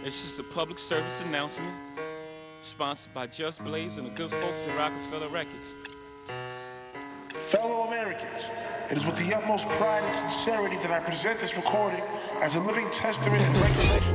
It's just a public service announcement, sponsored by Just Blaze and the good folks at Rockefeller Records. Fellow Americans, it is with the utmost pride and sincerity that I present this recording as a living testament and regulation.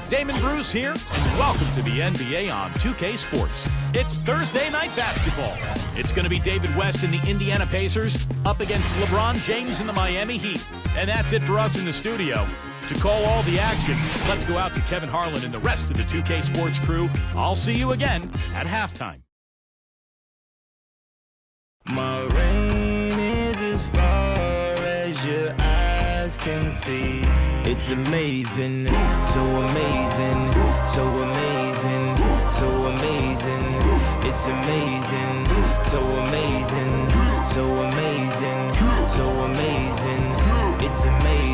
Damon Bruce here, and welcome to the NBA on 2K Sports. It's Thursday night basketball. It's going to be David West and the Indiana Pacers up against LeBron James and the Miami Heat. And that's it for us in the studio. To call all the action, let's go out to Kevin Harlan and the rest of the 2K Sports crew. I'll see you again at halftime. My rain is as far as your eyes can see. It's amazing, so amazing, so amazing, so amazing. It's amazing, so amazing, so amazing, so amazing. It's amazing.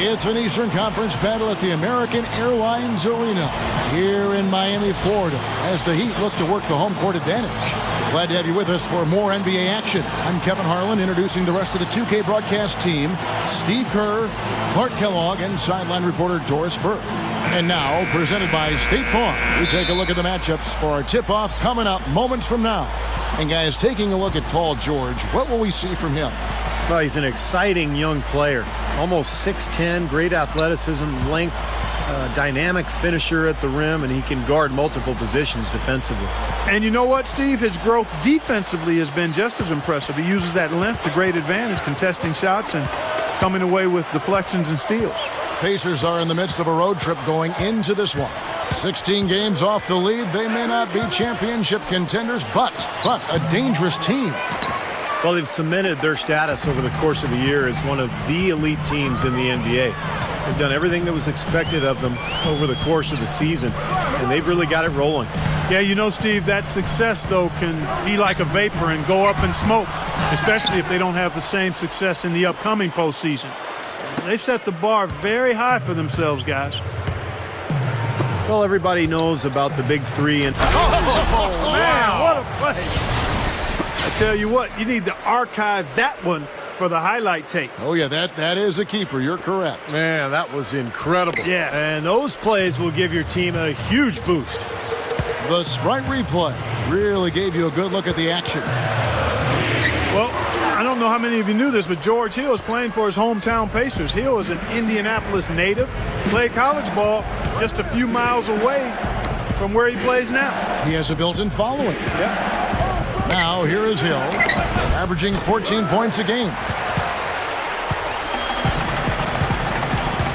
It's an Eastern Conference battle at the American Airlines Arena here in Miami, Florida, as the Heat look to work the home court advantage. Glad to have you with us for more NBA action. I'm Kevin Harlan, introducing the rest of the 2K broadcast team: Steve Kerr, Clark Kellogg, and sideline reporter Doris Burke. And now, presented by State Farm, we take a look at the matchups for our tip-off coming up moments from now. And guys, taking a look at Paul George, what will we see from him? Well, he's an exciting young player. Almost 6'10", great athleticism, length, dynamic finisher at the rim, and he can guard multiple positions defensively. And you know what, Steve? His growth defensively has been just as impressive. He uses that length to great advantage, contesting shots and coming away with deflections and steals. Pacers are in the midst of a road trip going into this one. 16 games off the lead. They may not be championship contenders, but a dangerous team. Well, they've cemented their status over the course of the year as one of the elite teams in the NBA. They've done everything that was expected of them over the course of the season, and they've really got it rolling. Yeah, you know, Steve, that success, though, can be like a vapor and go up in smoke, especially if they don't have the same success in the upcoming postseason. They've set the bar very high for themselves, guys. Well, everybody knows about the big three. And oh man, what a play. I tell you what, you need to archive that one for the highlight tape. Oh, yeah, that is a keeper. You're correct. Man, that was incredible. Yeah. And those plays will give your team a huge boost. The Sprite replay really gave you a good look at the action. Well, I don't know how many of you knew this, but George Hill is playing for his hometown Pacers. Hill is an Indianapolis native, played college ball just a few miles away from where he plays now. He has a built-in following. Yeah. Now, here is Hill, averaging 14 points a game.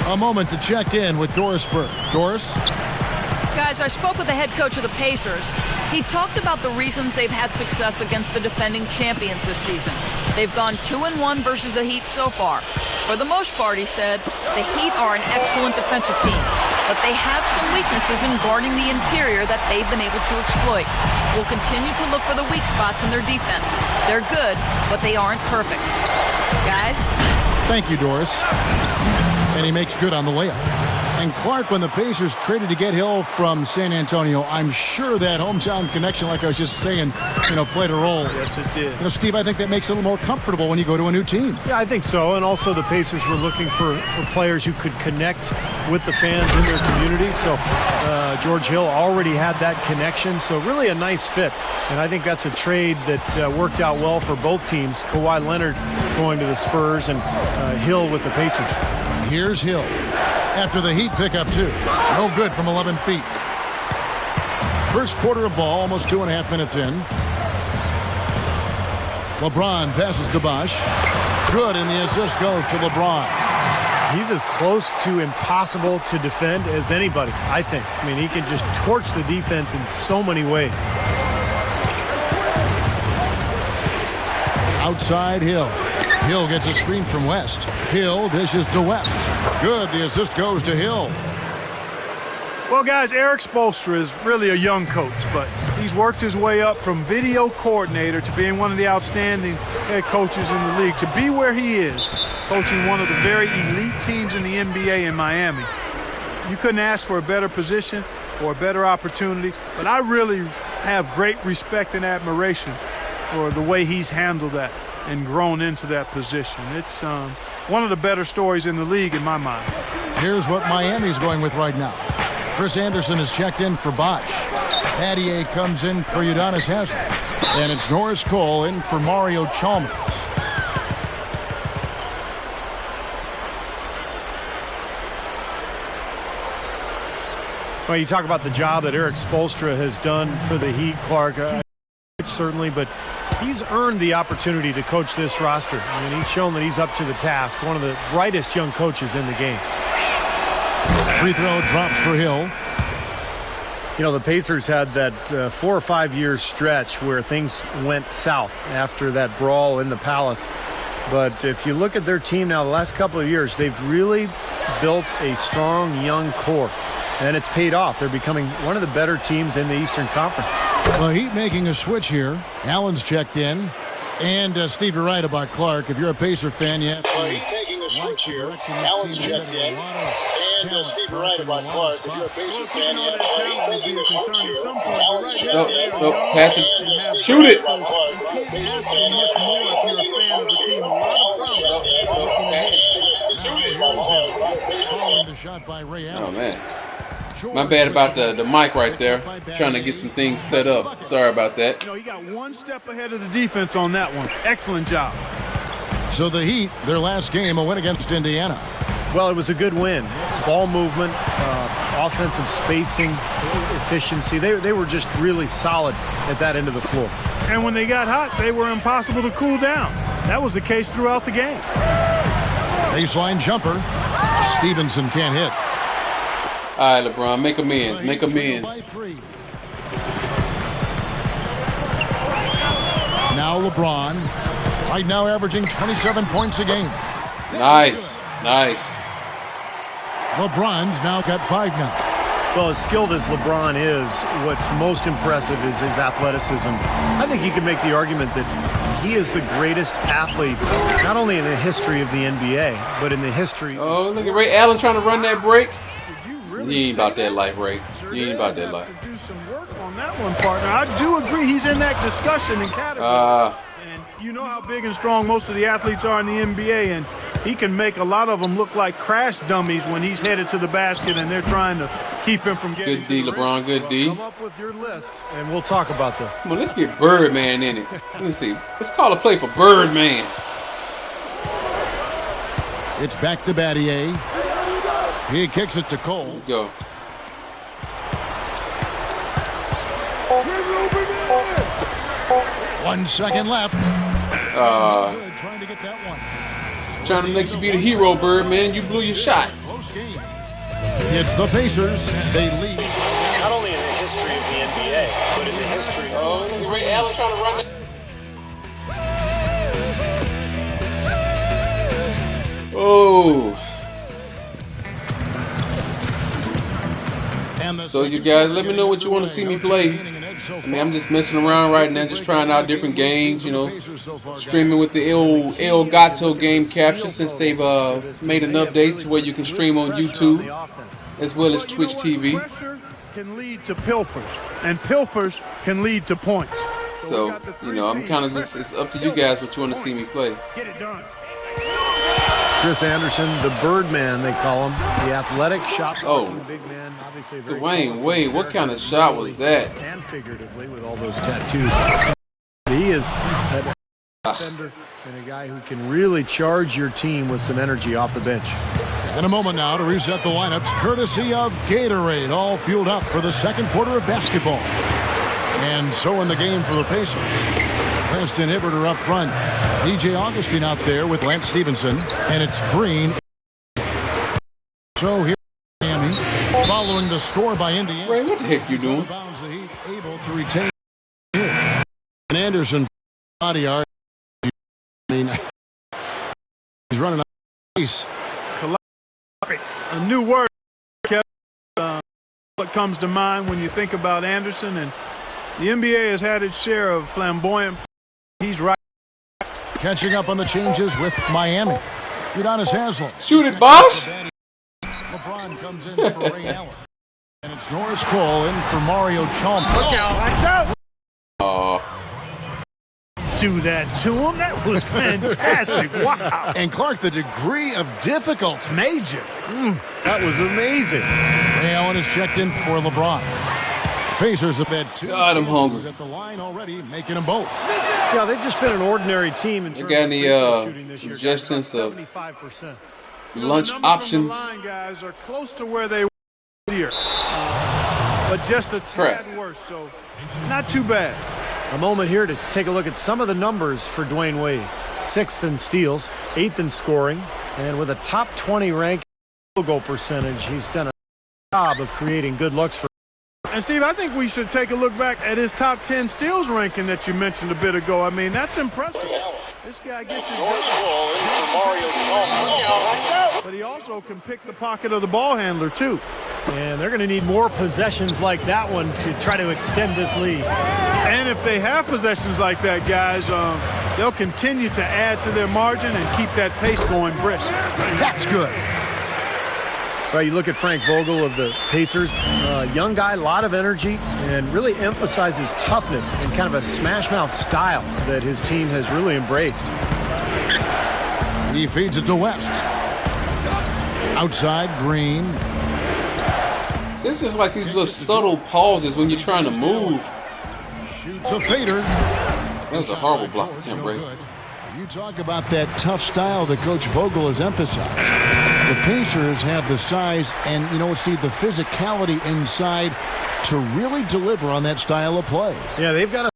A moment to check in with Doris Burke. Doris? Guys, I spoke with the head coach of the Pacers. He talked about the reasons they've had success against the defending champions this season. They've gone 2-1 versus the Heat so far. For the most part, he said, the Heat are an excellent defensive team, but they have some weaknesses in guarding the interior that they've been able to exploit. We'll continue to look for the weak spots in their defense. They're good, but they aren't perfect. Guys? Thank you, Doris. And he makes good on the layup. And Clark, when the Pacers traded to get Hill from San Antonio, I'm sure that hometown connection, like I was just saying, played a role. Yes, it did. Steve, I think that makes it a little more comfortable when you go to a new team. Yeah, I think so. And also the Pacers were looking for players who could connect with the fans in their community. So George Hill already had that connection. So really a nice fit. And I think that's a trade that worked out well for both teams. Kawhi Leonard going to the Spurs and Hill with the Pacers. Here's Hill. After the Heat pick up two. No good from 11 feet. First quarter of ball, almost 2.5 minutes in. LeBron passes to Bosh. Good, and the assist goes to LeBron. He's as close to impossible to defend as anybody, I think. I mean, he can just torch the defense in so many ways. Outside Hill. Hill gets a screen from West. Hill dishes to West. Good. The assist goes to Hill. Well, guys, Eric Spoelstra is really a young coach, but he's worked his way up from video coordinator to being one of the outstanding head coaches in the league. To be where he is, coaching one of the very elite teams in the NBA in Miami, you couldn't ask for a better position or a better opportunity. But I really have great respect and admiration for the way he's handled that and grown into that position. It's one of the better stories in the league in my mind. Here's what Miami's going with right now. Chris Anderson is checked in for Bosch. Adier comes in for Udonis Haslem. And it's Norris Cole in for Mario Chalmers. Well, you talk about the job that Eric Spoelstra has done for the Heat, Clark. Certainly, but he's earned the opportunity to coach this roster. I mean, he's shown that he's up to the task. One of the brightest young coaches in the game. Free throw drops for Hill. You know, the Pacers had that 4 or 5 year stretch where things went south after that brawl in the Palace. But if you look at their team now, the last couple of years, they've really built a strong young core. And it's paid off. They're becoming one of the better teams in the Eastern Conference. The Heat making a switch here. Allen's checked in. And Steve, you're right about Clark. If you're a Pacer fan, you have to... Heat making a switch here. Allen's checked in. And Steve, you're right about Clark. If you're a Pacer fan, you have to Heat making a switch here. Allen's checked in. Pass it. Shoot it. Oh, man. My bad about the mic right there. Trying to get some things set up. Sorry about that. You know, he got one step ahead of the defense on that one. Excellent job. So the Heat, their last game, a win against Indiana. Well, it was a good win. Ball movement, offensive spacing, efficiency. They were just really solid at that end of the floor. And when they got hot, they were impossible to cool down. That was the case throughout the game. Baseline jumper. Stevenson can't hit. All right, LeBron, make amends. Make amends. Now LeBron. Right now averaging 27 points a game. Nice. Nice. LeBron's now got 5 now. Well, as skilled as LeBron is, what's most impressive is his athleticism. I think you could make the argument that he is the greatest athlete, not only in the history of the NBA, but in the history. Oh, look at Ray Allen trying to run that break. You ain't about that life, Ray. You ain't about that life. Do some work on that one, partner. I do agree he's in that discussion and category. And you know how big and strong most of the athletes are in the NBA, and he can make a lot of them look like crash dummies when he's headed to the basket and they're trying to keep him from getting. Good D, LeBron. Good D. Come up with your list, and we'll talk about this. Come on, let's get Birdman in it. Let me see. Let's call a play for Birdman. It's back to Battier. He kicks it to Cole. Go. 1 second left. Trying to get that one. Trying to make you be the hero, Birdman. You blew your shot. Close game. It's the Pacers. They lead. Not only in the history of the NBA, but in the history of... Oh, look at Ray Allen trying to run it. Oh. So you guys, let me know what you want to see me play. I mean, I'm just messing around right now, just trying out different games, you know, streaming with the Elgato game capture since they've made an update to where you can stream on YouTube as well as Twitch TV. Pressure can lead to pilfers, and pilfers can lead to points. So, you know, I'm kind of just, it's up to you guys what you want to see me play. Get it done. Chris Anderson, the Birdman, they call him, the athletic shot. Oh. Big man, obviously Dwayne Wade, what kind of shot was that? And figuratively with all those tattoos. He is an defender and a guy who can really charge your team with some energy off the bench. In a moment now to reset the lineups, courtesy of Gatorade, all fueled up for the second quarter of basketball. And so in the game for the Pacers. Preston Hibbert are up front. DJ Augustine out there with Lance Stevenson. And it's Green. So here Miami following the score by Indiana. Ray, what the heck you doing? Bounds the Heat able to retain here. And Anderson body yard. I mean, he's running out of pace. A new word, Kevin. what comes to mind when you think about Anderson, and the NBA has had its share of flamboyant. He's right. Catching up on the changes with Miami. Udonis Haslem. Shoot it, Bosh. LeBron comes in for Ray Allen. And it's Norris Cole in for Mario Chalmers. Look out. Oh. Do that to him. That was fantastic. Wow. And Clark, the degree of difficulty. Major. That was amazing. Ray Allen is checked in for LeBron. Pacers have had 2 God, I'm hungry. at the line already, making them both. Yeah, they've just been an ordinary team. In You terms got of any free throw shooting this year, guys. suggestions of 75%. lunch The numbers options? from the line, guys, are close to where they were here, but just a tad Correct. worse. So not too bad. A moment here to take a look at some of the numbers for Dwayne Wade. 6th in steals, 8th in scoring, and with a top 20 rank field goal percentage, he's done a job of creating good looks for. And Steve, I think we should take a look back at his top 10 steals ranking that you mentioned a bit ago. I mean, that's impressive. This guy gets it Norris done. Cole in for Mario Chalmers. But he also can pick the pocket of the ball handler, too. And they're going to need more possessions like that one to try to extend this lead. And if they have possessions like that, guys, they'll continue to add to their margin and keep that pace going brisk. That's good. Right, you look at Frank Vogel of the Pacers, young guy, a lot of energy, and really emphasizes toughness and kind of a smash-mouth style that his team has really embraced. He feeds it to West. Outside, Green. So it's just like these little subtle pauses when you're trying to move. Shoots a fader. That was a horrible block attempt, Ray. You talk about that tough style that Coach Vogel has emphasized. The Pacers have the size and, you know what, Steve, the physicality inside to really deliver on that style of play. Yeah, they've got a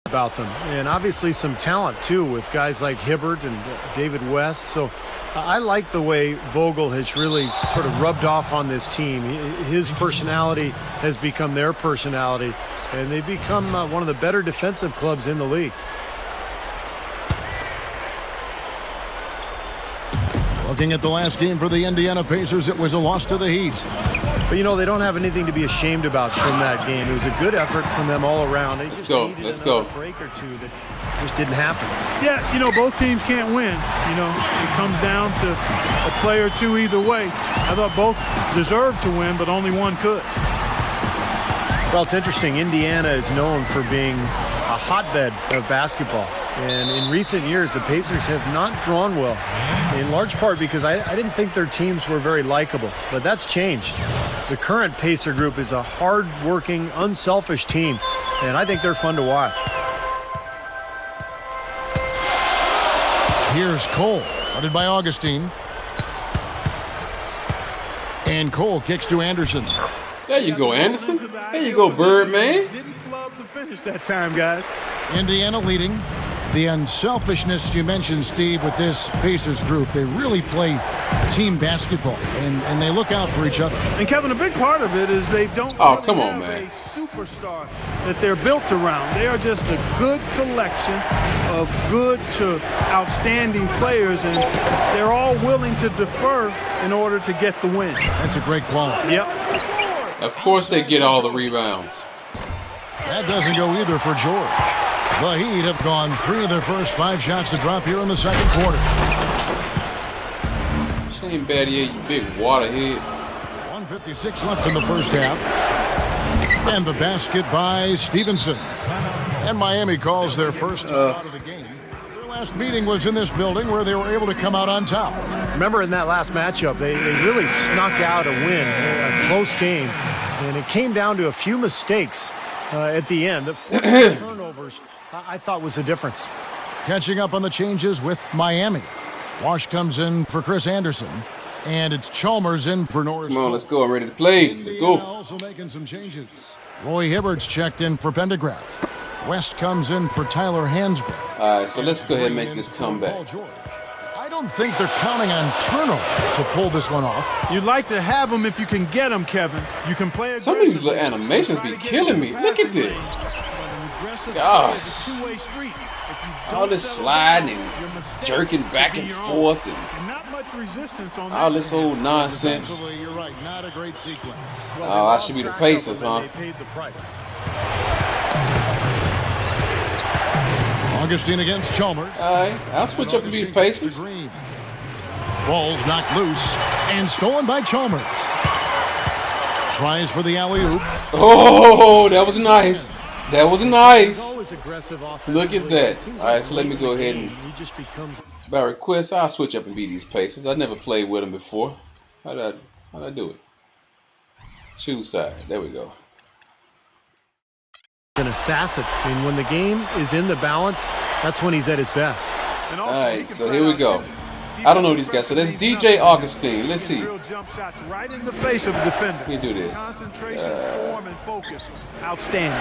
about them, and obviously some talent, too, with guys like Hibbert and David West. So I like the way Vogel has really sort of rubbed off on this team. His personality has become their personality, and they've become one of the better defensive clubs in the league. Looking at the last game for the Indiana Pacers, it was a loss to the Heat. But, you know, they don't have anything to be ashamed about from that game. It was a good effort from them all around. They just needed another break or two that just didn't happen. Yeah, you know, both teams can't win. You know, it comes down to a play or two either way. I thought both deserved to win, but only one could. Well, it's interesting. Indiana is known for being a hotbed of basketball. And in recent years, the Pacers have not drawn well, in large part because I didn't think their teams were very likable. But that's changed. The current Pacer group is a hard-working, unselfish team, and I think they're fun to watch. Here's Cole, guarded by Augustine. And Cole kicks to Anderson. There you go, Anderson. There you go, Birdman. Didn't flub the finish that time, guys. Indiana leading. The unselfishness you mentioned, Steve, with this Pacers group, they really play team basketball, and they look out for each other. And Kevin, a big part of it is they don't Oh, really come on, have man. a superstar that they're built around. They are just a good collection of good to outstanding players, and they're all willing to defer in order to get the win. That's a great quality. Yep. Of course they get all the rebounds. That doesn't go either for George. The Heat have gone 3 of their first 5 shots to drop here in the second quarter. Shane Battier, you big waterhead. 1:56 left in the first half. And the basket by Stevenson. And Miami calls their first out of the game. Their last meeting was in this building where they were able to come out on top. Remember in that last matchup, they really snuck out a win, a close game, and it came down to a few mistakes at the end. The 4 turnovers, I thought, was the difference. Catching up on the changes with Miami. Wash comes in for Chris Anderson. And it's Chalmers in for Norris. Come on, let's go. I'm ready to play. Let's go. Also making some changes. Roy Hibbert's checked in for Pendergraph. West comes in for Tyler Hansbrough. All right, so let's go ahead and make this comeback. I don't think they're counting on turnovers to pull this one off. You'd like to have them if you can get them, Kevin. You can play Some of these little animations be killing me. Look at this. Gosh. All this sliding and jerking back and forth and not much resistance on all this old nonsense. You're right. Not a great sequence. Oh, I should be the Pacers, huh? They paid the price. Augustine against Chalmers. All right, I'll switch up and be the Pacers. Ball's knocked loose and stolen by Chalmers. Tries for the alley-oop. Oh, that was nice. That was nice. Look at that. All right, so let me go ahead and, by request, I'll switch up and be these Pacers. I never played with them before. How'd I do it? Choose side. There we go. An assassin. I mean, when the game is in the balance, that's when he's at his best. All right, so here we go. I don't know these guys. So that's DJ Augustine. Let's see. Right in the face of the defender. Let me do this. Concentration, form, and focus. Outstanding.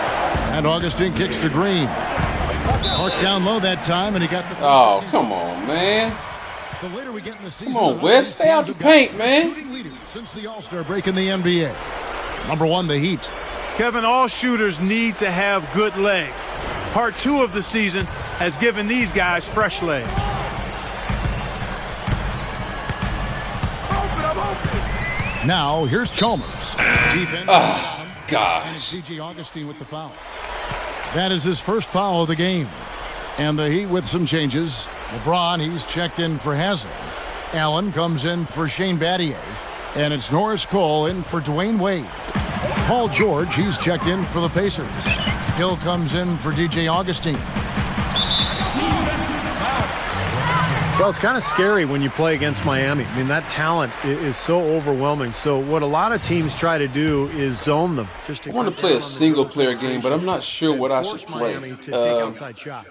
And Augustine kicks to Green. Marked down low that time, and he got the. Oh, come on, man. The later we get in the season, Come on, West. Stay out the paint, man. Since the All-Star break in the NBA. Number 1, the Heat. Kevin, all shooters need to have good legs. Part 2 of the season has given these guys fresh legs. Now, here's Chalmers. Defense. Oh, gosh. DJ Augustine with the foul. That is his first foul of the game. And the Heat with some changes. LeBron, he's checked in for Haslam. Allen comes in for Shane Battier. And it's Norris Cole in for Dwayne Wade. Paul George, he's checked in for the Pacers. Hill comes in for DJ Augustine. Well, it's kind of scary when you play against Miami. I mean, that talent is so overwhelming. So what a lot of teams try to do is zone them. Just to I want to play a single-player game, but I'm not sure what I should play.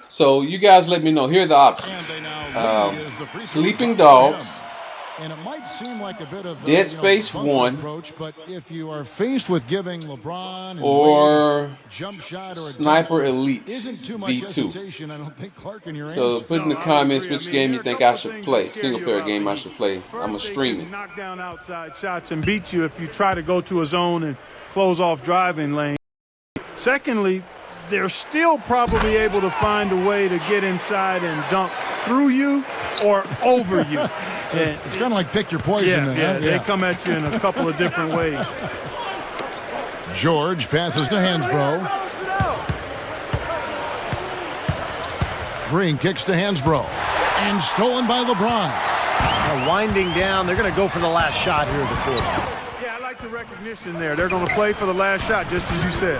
So you guys let me know. Here are the options. Sleeping Dogs. And it might seem like a bit of Dead Space 1 approach, but if you are faced with giving LeBron and or jump shot or Sniper Elite V2. I don't think Clark in your So put in the comments which game you think I should play. Single player game I should play. I'm gonna stream it. Knock down outside shots and beat you if you try to go to a zone and close off driving lane. Secondly, they're still probably able to find a way to get inside and dunk through you or over you. It's kind of like pick your poison. They come at you in a couple of different ways. George passes to Hansbrough. Green kicks to Hansbrough. And stolen by LeBron. Now winding down, they're going to go for the last shot here in the quarter. Yeah, I like the recognition there. They're going to play for the last shot, just as you said.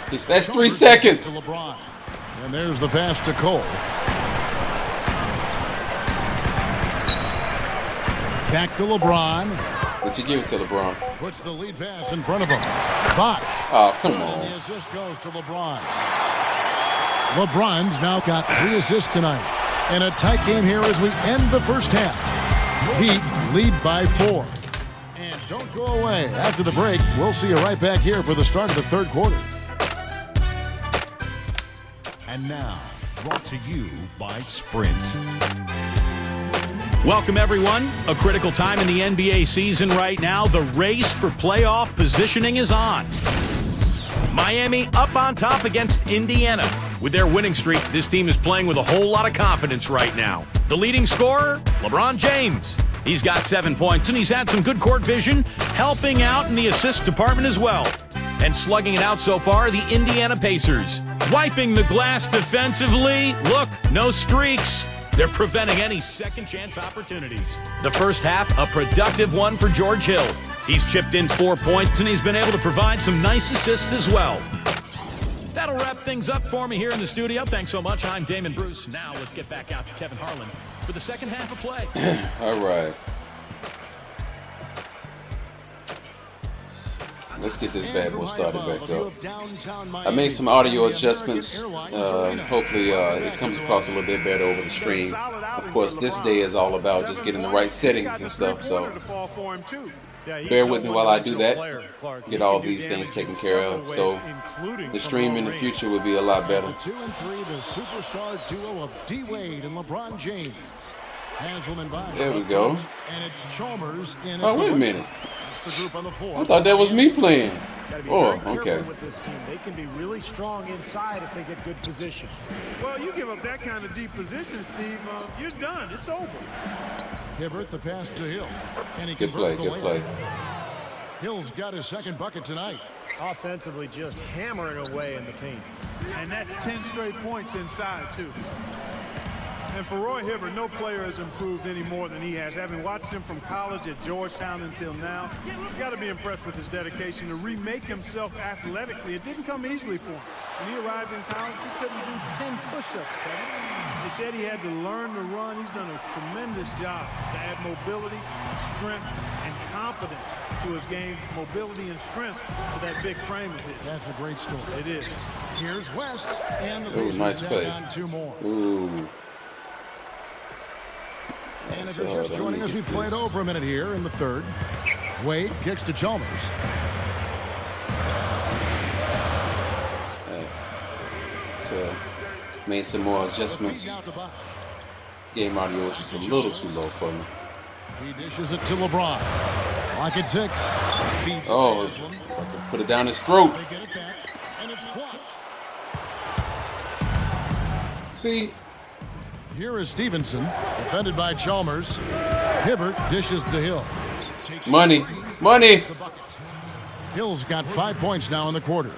That's 3 seconds. To LeBron. And there's the pass to Cole. Back to LeBron. But you give it to LeBron. Puts the lead pass in front of him. Bosh. Oh, come on. And the assist goes to LeBron. LeBron's now got 3 assists tonight. In a tight game here as we end the first half. Heat lead by 4. And don't go away. After the break, we'll see you right back here for the start of the third quarter. And now, brought to you by Sprint. Welcome, everyone. A critical time in the NBA season right now. The race for playoff positioning is on. Miami up on top against Indiana. With their winning streak, this team is playing with a whole lot of confidence right now. The leading scorer, LeBron James. He's got 7 points, and he's had some good court vision, helping out in the assist department as well. And slugging it out so far, the Indiana Pacers. Wiping the glass defensively. Look, no streaks. They're preventing any second-chance opportunities. The first half, a productive one for George Hill. He's chipped in 4 points, and he's been able to provide some nice assists as well. That'll wrap things up for me here in the studio. Thanks so much. I'm Damon Bruce. Now let's get back out to Kevin Harlan for the second half of play. All right. Let's get this bad boy started back up. I made some audio adjustments. Hopefully it comes across a little bit better over the stream. Of course, this day is all about just getting the right settings and stuff. So bear with me while I do that. Get all these things taken care of. So the stream in the future will be a lot better. 2 and 3, the superstar duo of D. Wade and LeBron James. There we go. And it's Chalmers in Oh, wait a minute. the group on the floor. I thought that was me playing. Oh, okay. With this team. They can be really strong inside if they get good position. Well, you give up that kind of deep position, Steve, you're done. It's over. Hibbert the pass to Hill. And he Good play, converts the good layup. play. Hill's got his second bucket tonight. Offensively, just hammering away in the paint. And that's 10 straight points inside, too. And for Roy Hibbert, no player has improved any more than he has. Having watched him from college at Georgetown until now, you got to be impressed with his dedication to remake himself athletically. It didn't come easily for him. When he arrived in college, he couldn't do 10 push-ups, Kevin. He said he had to learn to run. He's done a tremendous job to add mobility, strength, and confidence to his game. Mobility and strength to that big frame of his. That's a great story. It is. Here's West, and the Ooh, Pacers nice down play. on 2 more. Ooh. And if you're just joining us, we played over a minute here in the third. Wade kicks to Chalmers. So, made some more adjustments. Game audio was just a little too low for me. He dishes it to LeBron. Lock at 6. Oh, about to put it down his throat. They get it back, and it's blocked. See, here is Stevenson, defended by Chalmers. Hibbert dishes to Hill. money, money. Hill's got 5 points now in the quarter.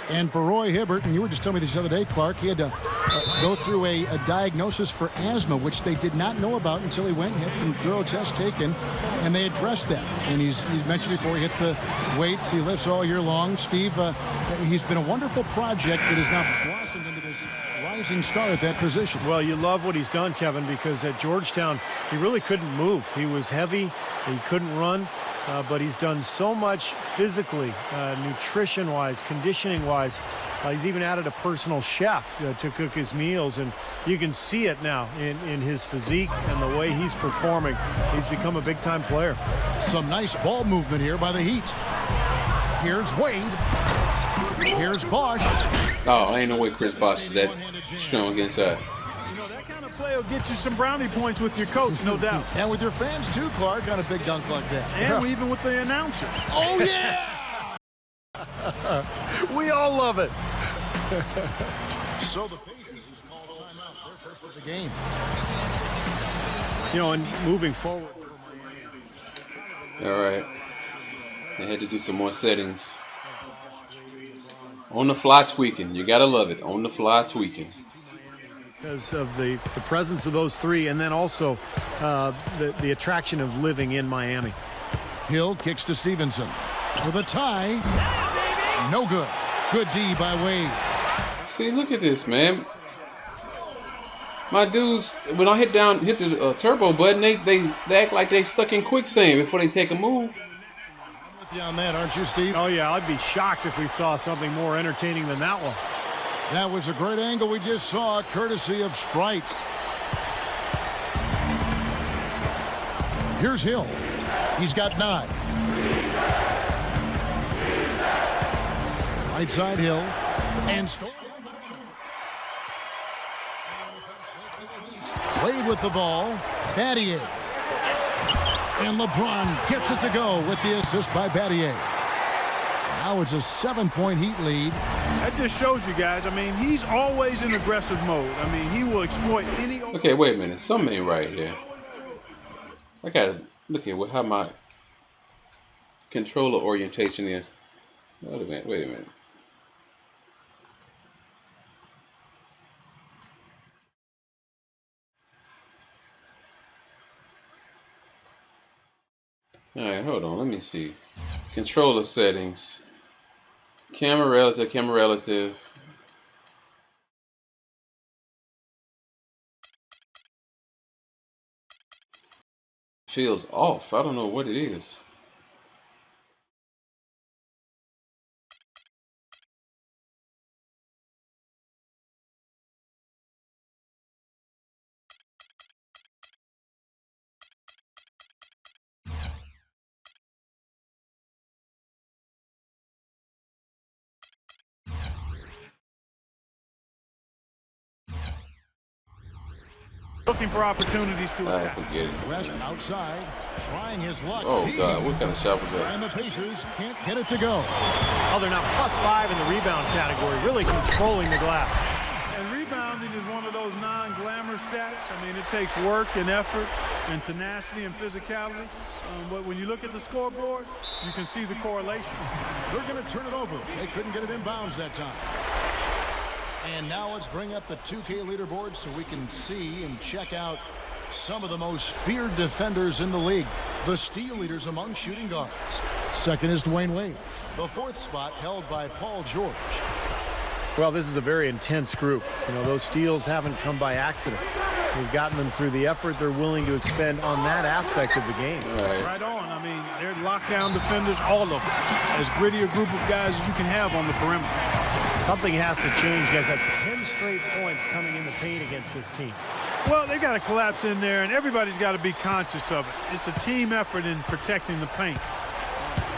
And for Roy Hibbert, and you were just telling me this the other day, Clark, he had to go through a diagnosis for asthma, which they did not know about until he went and had some thorough tests taken, and they addressed that. And he's mentioned before he hit the weights, he lifts all year long. Steve, he's been a wonderful project that has now blossomed into this rising star at that position. Well, you love what he's done, Kevin, because at Georgetown, he really couldn't move. He was heavy, he couldn't run. But he's done so much physically, nutrition-wise, conditioning-wise. He's even added a personal chef to cook his meals, and you can see it now in his physique and the way he's performing. He's become a big-time player. Some nice ball movement here by the Heat. Here's Wade. Here's Bosch. Oh, ain't no way Chris Bosh is that strong inside. Play will get you some brownie points with your coach, no doubt. And with your fans too, Clark, on a big dunk like that. And even with the announcers. Oh, yeah! We all love it. So the Pacers call timeout. Their first of the game. You know, and moving forward. All right. They had to do some more settings. On the fly tweaking. You got to love it. On the fly tweaking. Because of the presence of those three, and then also the attraction of living in Miami. Hill kicks to Stevenson. For the tie. No good. Good D by Wade. See, look at this, man. My dudes, when I hit the turbo button, they act like they stuck in quicksand before they take a move. I'm with you on that, aren't you, Steve? Oh, yeah, I'd be shocked if we saw something more entertaining than that one. That was a great angle we just saw, courtesy of Sprite. Here's Hill. He's got 9. Right side Hill. And Wade with the ball. Battier. And LeBron gets it to go with the assist by Battier. Now it's a 7-point Heat lead. That just shows you guys, I mean, he's always in aggressive mode. I mean, he will exploit any... Okay, wait a minute. Something ain't right here. I got to look at how my controller orientation is. Wait a minute. All right, hold on. Let me see. Controller settings. Camera relative. Feels off. I don't know what it is. Looking for opportunities to attack. Forget it. West outside, trying his luck. Oh, God. What kind of shot was that? And the Pacers can't get it to go. Oh, they're now +5 in the rebound category, really controlling the glass. And rebounding is one of those non-glamorous stats. I mean, it takes work and effort and tenacity and physicality. But when you look at the scoreboard, you can see the correlation. They're going to turn it over. They couldn't get it in bounds that time. And now let's bring up the 2K leaderboard so we can see and check out some of the most feared defenders in the league. The steal leaders among shooting guards. Second is Dwayne Wade. The fourth spot held by Paul George. Well, this is a very intense group. You know, those steals haven't come by accident. They've gotten them through the effort they're willing to expend on that aspect of the game. Right on. I mean, they're lockdown defenders, all of them. As gritty a group of guys as you can have on the perimeter. Something has to change, guys. That's 10 straight points coming in the paint against this team. Well, they got to collapse in there, and everybody's got to be conscious of it. It's a team effort in protecting the paint.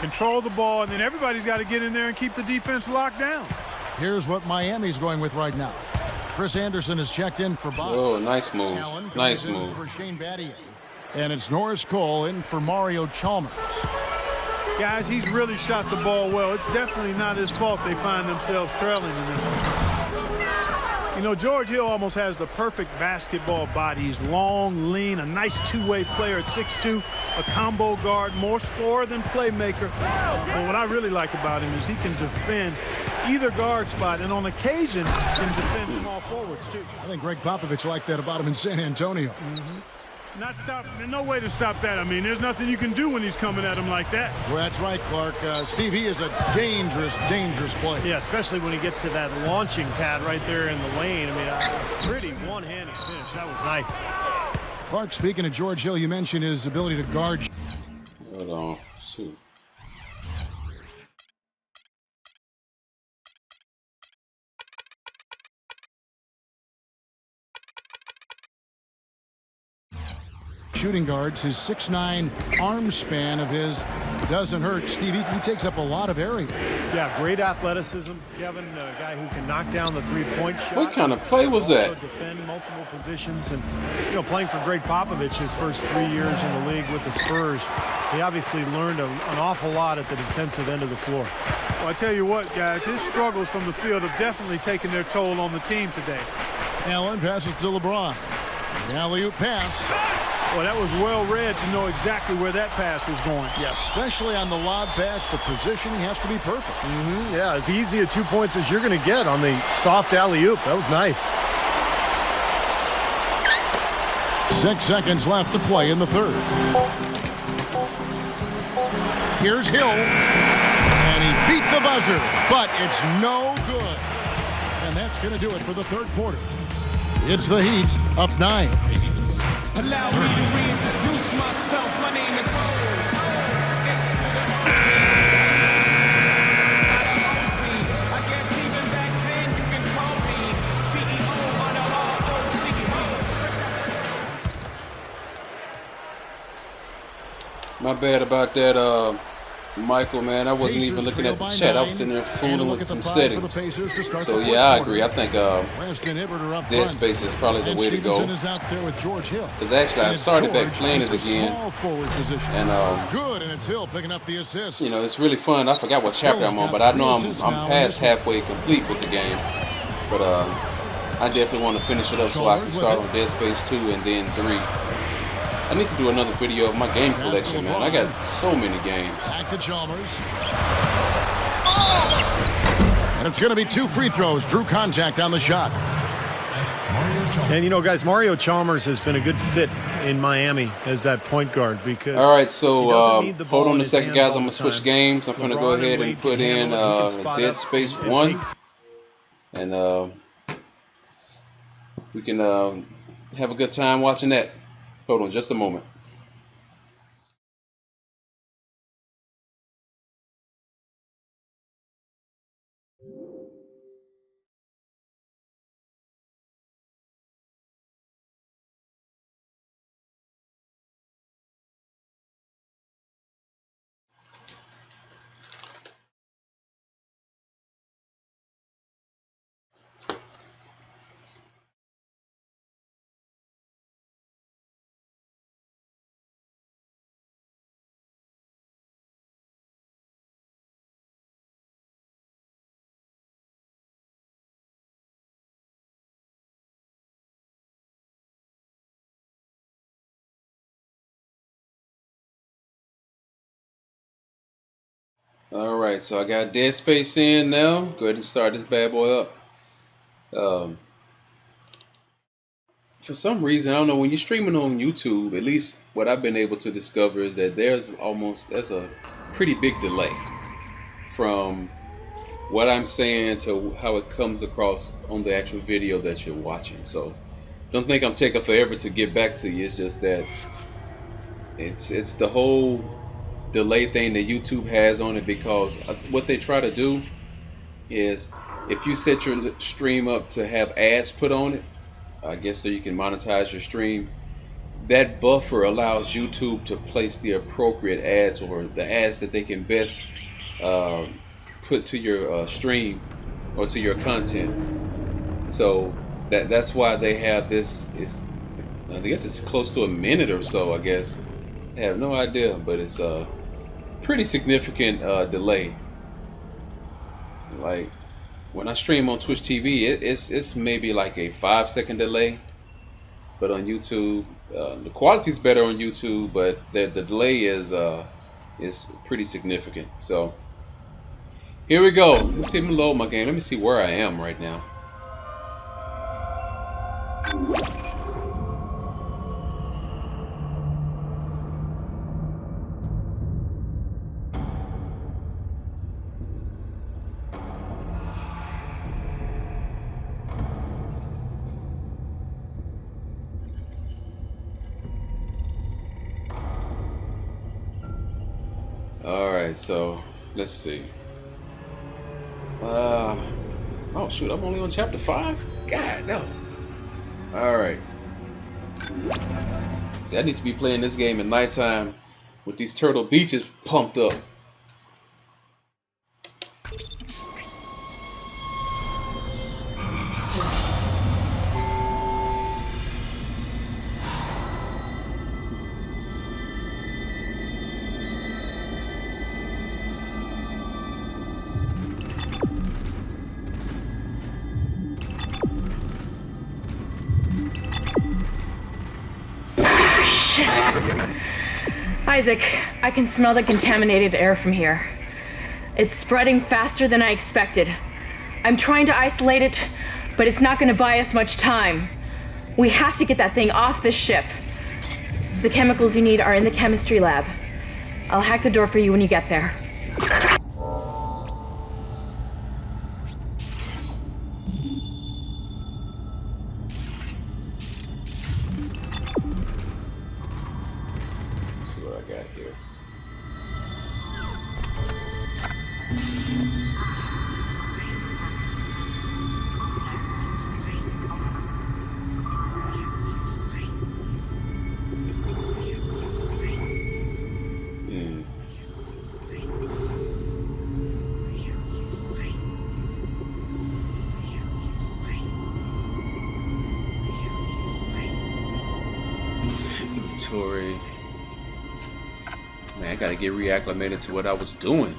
Control the ball, and then everybody's got to get in there and keep the defense locked down. Here's what Miami's going with right now. Chris Anderson has checked in for Bob. Oh, nice move. Allen Nice in move. for Shane Battier. And it's Norris Cole in for Mario Chalmers. Guys, he's really shot the ball well. It's definitely not his fault they find themselves trailing in this one. You know, George Hill almost has the perfect basketball body. He's long, lean, a nice two-way player at 6'2", a combo guard, more scorer than playmaker. But what I really like about him is he can defend either guard spot, and on occasion can defend small forwards too. I think Greg Popovich liked that about him in San Antonio. Not stop. There's no way to stop that. I mean, there's nothing you can do when he's coming at him like that. Well, that's right, Clark. Steve, he is a dangerous, dangerous player. Yeah, especially when he gets to that launching pad right there in the lane. I mean, a pretty one-handed finish. That was nice. Clark, speaking of George Hill, you mentioned his ability to guard. Hold on. Shoot. Shooting guards, his 6'9" arm span of his doesn't hurt. Steve, he takes up a lot of area. Yeah, great athleticism. Kevin, a guy who can knock down the three-point shot. What kind of play was that? Also defend multiple positions. And, you know, playing for Greg Popovich his first 3 years in the league with the Spurs, he obviously learned an awful lot at the defensive end of the floor. Well, I tell you what, guys, his struggles from the field have definitely taken their toll on the team today. Allen passes to LeBron. The alley-oop pass. Well, that was well read to know exactly where that pass was going. Yeah, especially on the lob pass, the positioning has to be perfect. Yeah, as easy a 2 points as you're going to get on the soft alley-oop. That was nice. 6 seconds left to play in the third. Here's Hill. And he beat the buzzer, but it's no good. And that's going to do it for the third quarter. It's the Heat, up 9. Allow me to reintroduce myself. My name is I guess even back then you can call me CEO of the My bad about that, Michael, man. I wasn't even looking at the chat. I was sitting there fooling with some settings. So, yeah, I agree. I think Dead Space is probably the way to go. Because actually, I started back playing it again. And, good, and it's Hill picking up the assist. you know, it's really fun. I forgot what chapter I'm on, but I know I'm past halfway complete with the game. But I definitely want to finish it up so I can start on Dead Space 2 and then 3. I need to do another video of my game collection, man. I got so many games. Back to Chalmers. And it's going to be 2 free throws. Drew contact on the shot. And, you know, guys, Mario Chalmers has been a good fit in Miami as that point guard because... All right, so hold on a second, guys. I'm going to switch games. I'm going to go ahead and put in Dead Space 1. And we can have a good time watching that. Hold on just a moment. Alright, so I got Dead Space in now. Go ahead and start this bad boy up. For some reason, I don't know, when you're streaming on YouTube, at least what I've been able to discover is that there's a pretty big delay from what I'm saying to how it comes across on the actual video that you're watching. So don't think I'm taking forever to get back to you. It's just that it's the whole delay thing that YouTube has on it, because what they try to do is, if you set your stream up to have ads put on it, I guess so you can monetize your stream, that buffer allows YouTube to place the appropriate ads, or the ads that they can best put to your stream or to your content. So that's why they have this. I guess it's close to a minute or so, I guess. I have no idea, but it's a pretty significant delay. Like when I stream on Twitch TV, it's maybe like a 5-second delay, but on YouTube, the quality's better on YouTube, but the delay is pretty significant. So here we go. Let me see, let me load my game. Let me see where I am right now. Alright, so let's see. Oh shoot, I'm only on chapter 5? God no. Alright. See, I need to be playing this game at nighttime with these Turtle Beaches pumped up. Isaac, I can smell the contaminated air from here. It's spreading faster than I expected. I'm trying to isolate it, but it's not going to buy us much time. We have to get that thing off this ship. The chemicals you need are in the chemistry lab. I'll hack the door for you when you get there. Man, I gotta get reacclimated to what I was doing.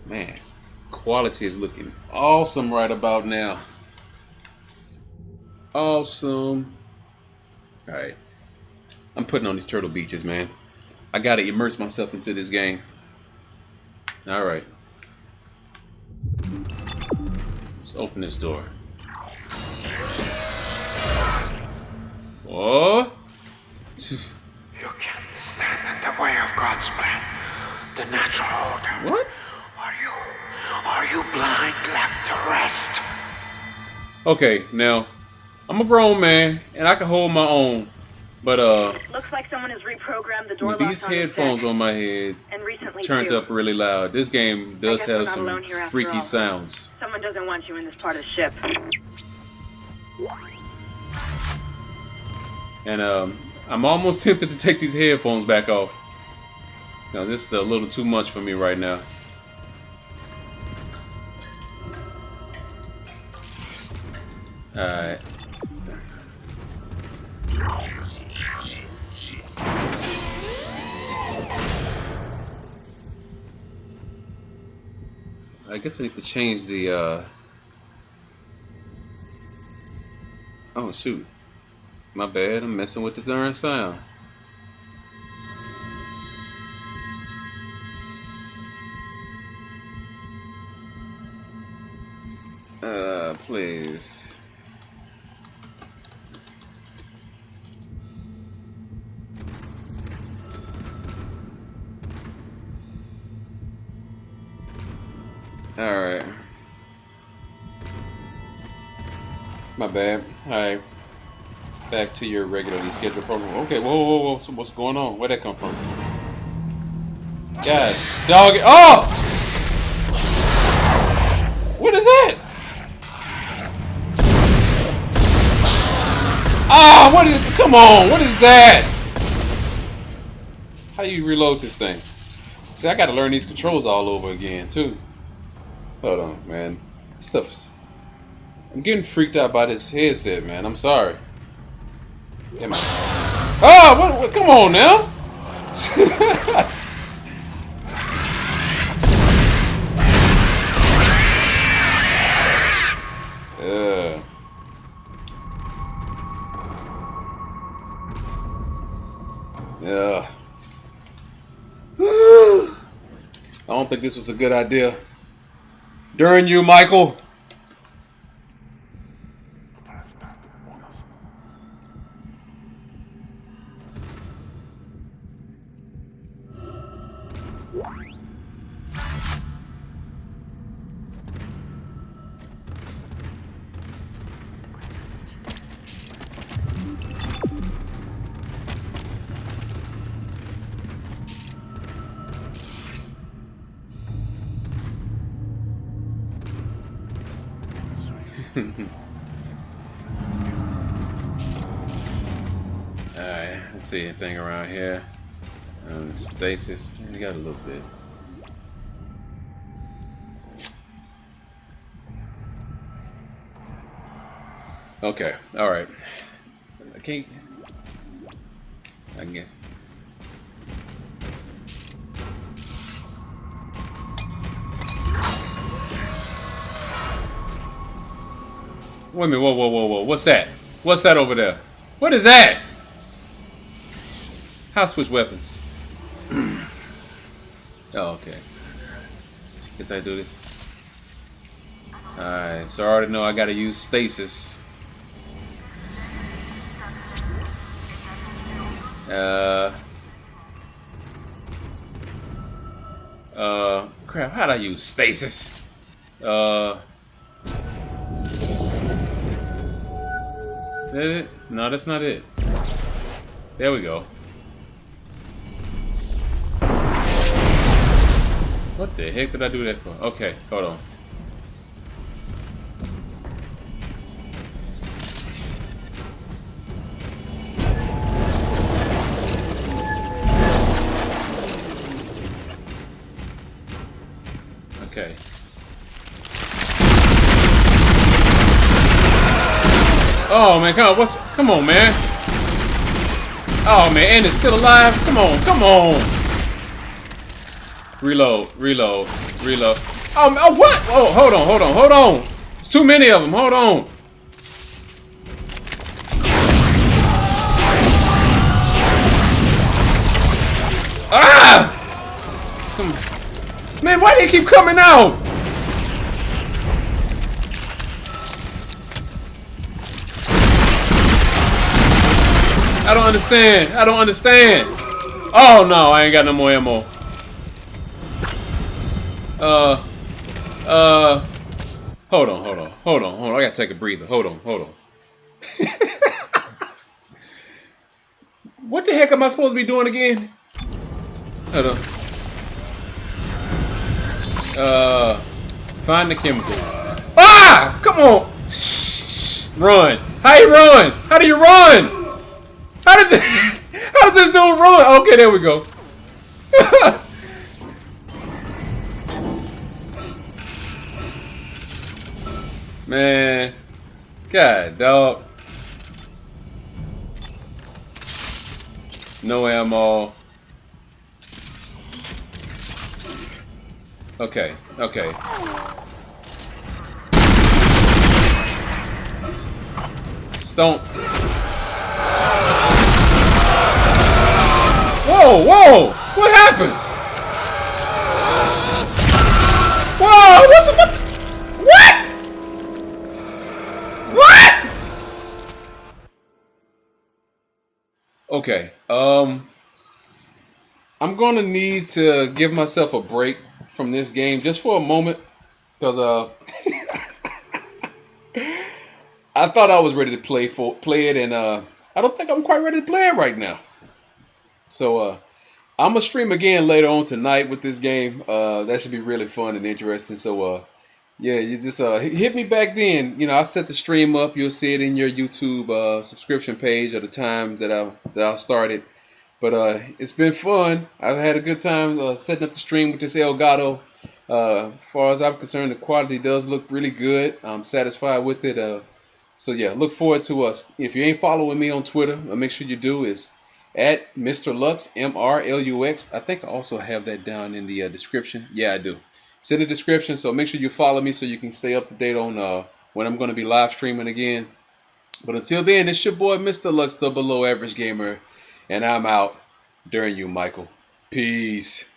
Man, quality is looking awesome right about now. Awesome. Alright. I'm putting on these Turtle Beaches, man. I gotta immerse myself into this game. Alright. Let's open this door. What? You can't stand in the way of God's plan, the natural order. What? Are you blind, left to rest? Okay, now, I'm a grown man, and I can hold my own. But looks like someone has reprogrammed the door with these headphones on my head, turned up really loud, this game does have some freaky sounds. Someone doesn't want you in this part of the ship. And I'm almost tempted to take these headphones back off. Now this is a little too much for me right now. Alright. I guess I need to change the. Oh shoot, my bad. I'm messing with this darn sound. Please. All right. My bad. All right. Back to your regularly scheduled program. Okay. Whoa. So what's going on? Where'd that come from? God, dog. Oh! What is that? Ah, what is? Come on, what is that? How you reload this thing? See, I got to learn these controls all over again too. Hold on, man. This stuff is. I'm getting freaked out by this headset, man. I'm sorry. Damn it. Oh, what? Come on now. Yeah. I don't think this was a good idea. During you, Michael. Alright, let's see anything around here. Stasis, we got a little bit. Okay, alright. I guess. Wait a minute, whoa. What's that? What's that over there? What is that? How switch weapons? Oh, okay. Guess I do this. Alright, so I already know I gotta use stasis. Crap, how'd I use stasis? That it? No, that's not it. There we go. What the heck did I do that for? Okay, hold on. Okay. Oh man, come on, man. Oh man, and it's still alive. Come on. Reload. Oh, what? Oh, hold on. It's too many of them. Hold on. Ah! Come on. Man, why do you keep coming out? I don't understand. Oh no, I ain't got no more ammo. Hold on. I gotta take a breather. Hold on. What the heck am I supposed to be doing again? Hold on. Find the chemicals. Ah! Come on! Shh! Run! How you run? How do you run? How does this dude run? Okay, there we go. Man, God, dog. No ammo. Okay. Okay. Stone. Whoa! Whoa! What happened? Whoa! What the? What? What? Okay. I'm gonna need to give myself a break from this game just for a moment, because I thought I was ready to play it, and I don't think I'm quite ready to play it right now. So I'm gonna stream again later on tonight with this game. That should be really fun and interesting. So yeah, you just hit me back then. You know, I set the stream up. You'll see it in your YouTube subscription page at the time that I started. But it's been fun. I've had a good time setting up the stream with this Elgato. As far as I'm concerned, the quality does look really good. I'm satisfied with it. So yeah, look forward to us. If you ain't following me on Twitter, make sure you do. Is at Mr. Lux, MRLUX. I think I also have that down in the description. Yeah, I do. It's in the description, so make sure you follow me so you can stay up to date on when I'm going to be live streaming again. But until then, it's your boy Mr. Lux, the below average gamer, and I'm out. During you, Michael. Peace.